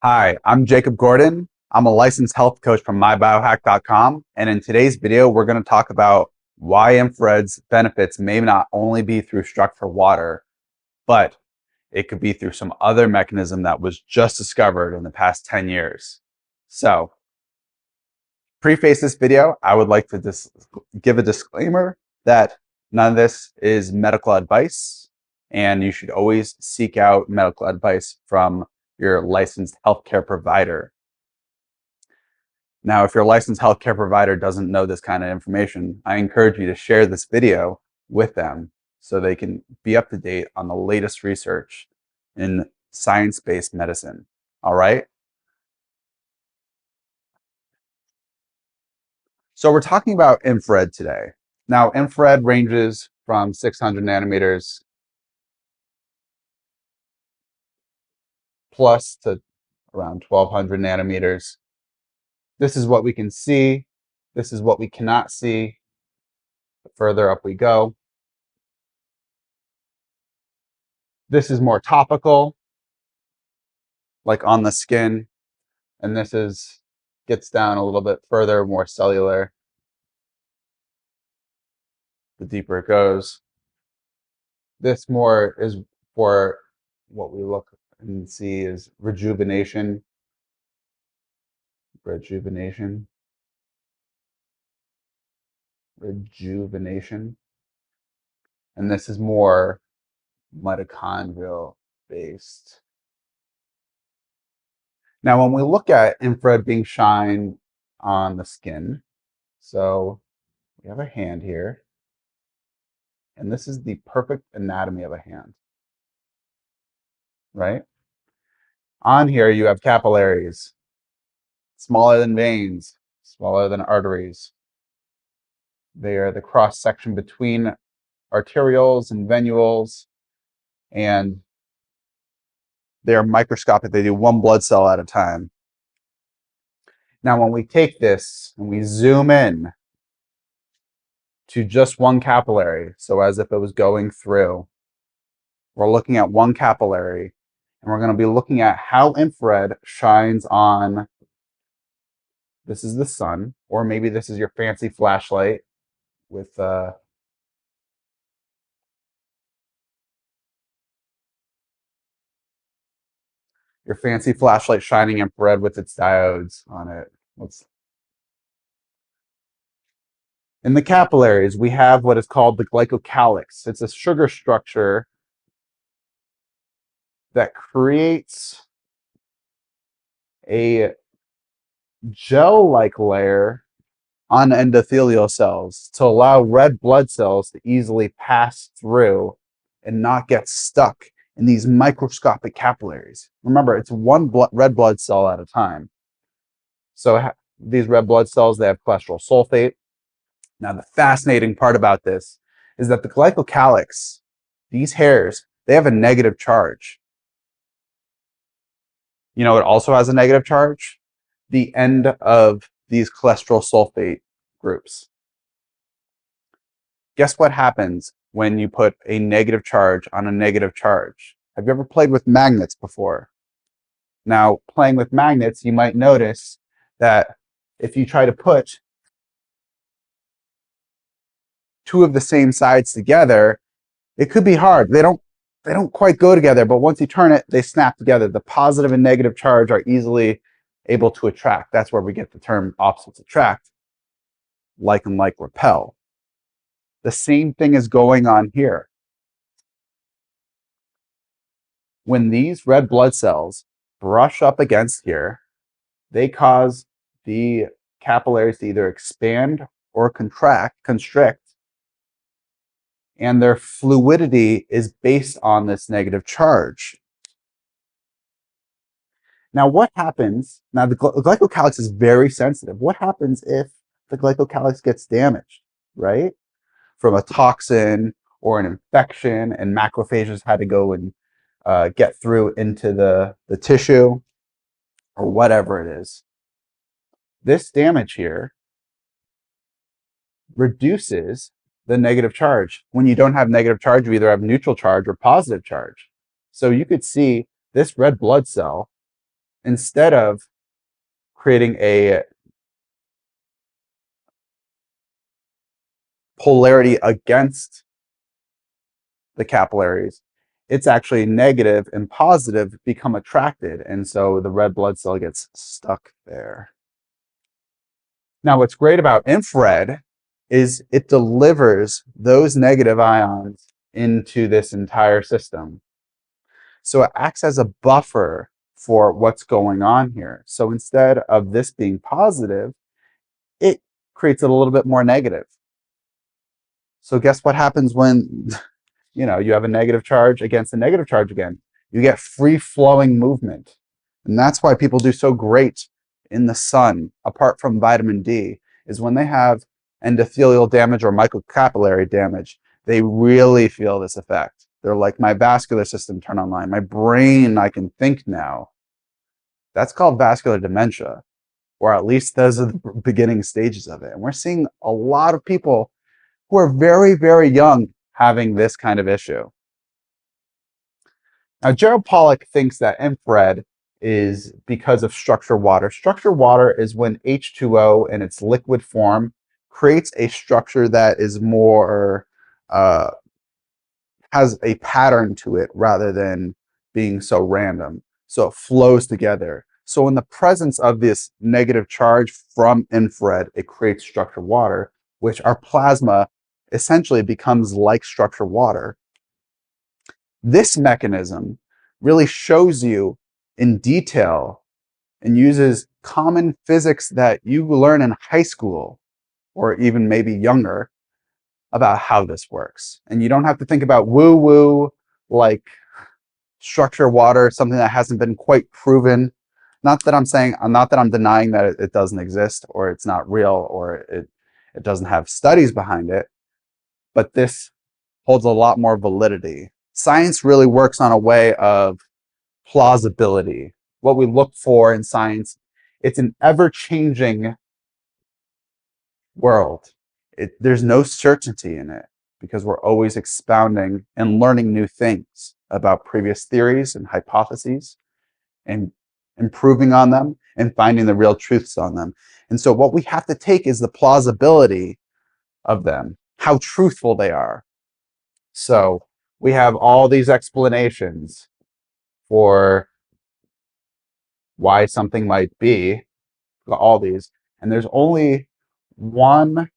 Hi, I'm Jacob Gordon. I'm a licensed health coach from mybiohack.com, and in today's video, we're going to talk about why infrared's benefits may not only be through structural water, but it could be through some other mechanism that was just discovered in the past 10 years. So, preface this video, I would like to give a disclaimer that none of this is medical advice, and you should always seek out medical advice from your licensed healthcare provider. Now, if your licensed healthcare provider doesn't know this kind of information, I encourage you to share this video with them so they can be up to date on the latest research in science-based medicine. All right? So we're talking about infrared today. Now, infrared ranges from 600 nanometers plus to around 1200 nanometers. This is what we can see. This is what we cannot see. The further up we go. This is more topical, like on the skin. And this gets down a little bit further, more cellular. The deeper it goes. This more is for what we look and see is rejuvenation. Rejuvenation. And this is more mitochondrial based. Now, when we look at infrared being shined on the skin, so we have a hand here, and this is the perfect anatomy of a hand, right? On here, you have capillaries, smaller than veins, smaller than arteries. They are the cross section between arterioles and venules, and they are microscopic. They do one blood cell at a time. Now, when we take this and we zoom in to just one capillary, so as if it was going through, we're looking at one capillary, and we're going to be looking at how infrared shines on, this is the sun, or maybe this is your fancy flashlight with your fancy flashlight shining infrared with its diodes on it. In the capillaries, we have what is called the glycocalyx. It's a sugar structure that creates a gel-like layer on endothelial cells to allow red blood cells to easily pass through and not get stuck in these microscopic capillaries. Remember, it's one red blood cell at a time. So these red blood cells, they have cholesterol sulfate. Now, the fascinating part about this is that the glycocalyx, these hairs, they have a negative charge. You know, it also has a negative charge? The end of these cholesterol sulfate groups. Guess what happens when you put a negative charge on a negative charge? Have you ever played with magnets before? Now, playing with magnets, you might notice that if you try to put two of the same sides together, it could be hard. They don't quite go together, but once you turn it, they snap together. The positive and negative charge are easily able to attract. That's where we get the term opposites attract. Like and like repel. The same thing is going on here. When these red blood cells brush up against here, they cause the capillaries to either expand or constrict, and their fluidity is based on this negative charge. Now, what happens? Now, the glycocalyx is very sensitive. What happens if the glycocalyx gets damaged, right? From a toxin or an infection, and macrophages had to go and get through into the tissue or whatever it is. This damage here reduces the negative charge. When you don't have negative charge, you either have neutral charge or positive charge. So you could see this red blood cell instead of creating a polarity against the capillaries, it's actually negative and positive become attracted, and so the red blood cell gets stuck there. Now, what's great about infrared is it delivers those negative ions into this entire system. So it acts as a buffer for what's going on here. So instead of this being positive, it creates it a little bit more negative. So guess what happens when you have a negative charge against a negative charge again? You get free-flowing movement. And that's why people do so great in the sun, apart from vitamin D, is when they have endothelial damage or microcapillary damage, they really feel this effect. They're like, my vascular system turned online, my brain, I can think now. That's called vascular dementia, or at least those are the beginning stages of it. And we're seeing a lot of people who are very, very young having this kind of issue. Now, Gerald Pollack thinks that infrared is because of structured water. Structured water is when H2O in its liquid form creates a structure that is more, has a pattern to it rather than being so random. So it flows together. So in the presence of this negative charge from infrared, it creates structured water, which our plasma essentially becomes like structured water. This mechanism really shows you in detail and uses common physics that you learn in high school or even maybe younger about how this works. And you don't have to think about woo-woo like structured water, something that hasn't been quite proven. Not that I'm denying that it doesn't exist or it's not real or it doesn't have studies behind it, but this holds a lot more validity. Science really works on a way of plausibility. What we look for in science, it's an ever-changing world. There's no certainty in it because we're always expounding and learning new things about previous theories and hypotheses and improving on them and finding the real truths on them. And so what we have to take is the plausibility of them, how truthful they are. So we have all these explanations for why something might be, all these, and there's only one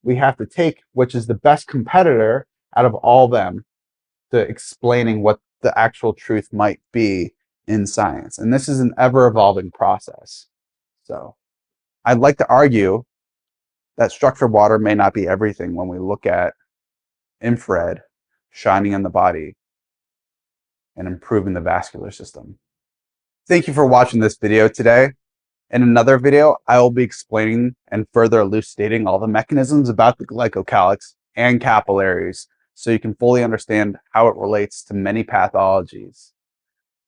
we have to take, which is the best competitor out of all them to explaining what the actual truth might be in science. And this is an ever-evolving process. So I'd like to argue that structured water may not be everything when we look at infrared shining on the body and improving the vascular system. Thank you for watching this video today. In another video, I will be explaining and further elucidating all the mechanisms about the glycocalyx and capillaries so you can fully understand how it relates to many pathologies.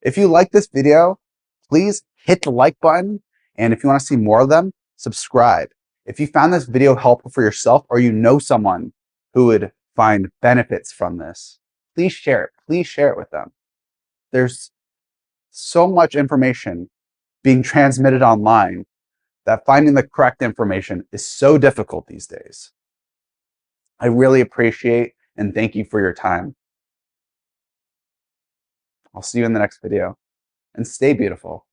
If you like this video, please hit the like button, and if you want to see more of them, subscribe. If you found this video helpful for yourself or you know someone who would find benefits from this, please share it. Please share it with them. There's so much information being transmitted online that finding the correct information is so difficult these days. I really appreciate and thank you for your time. I'll see you in the next video, and stay beautiful.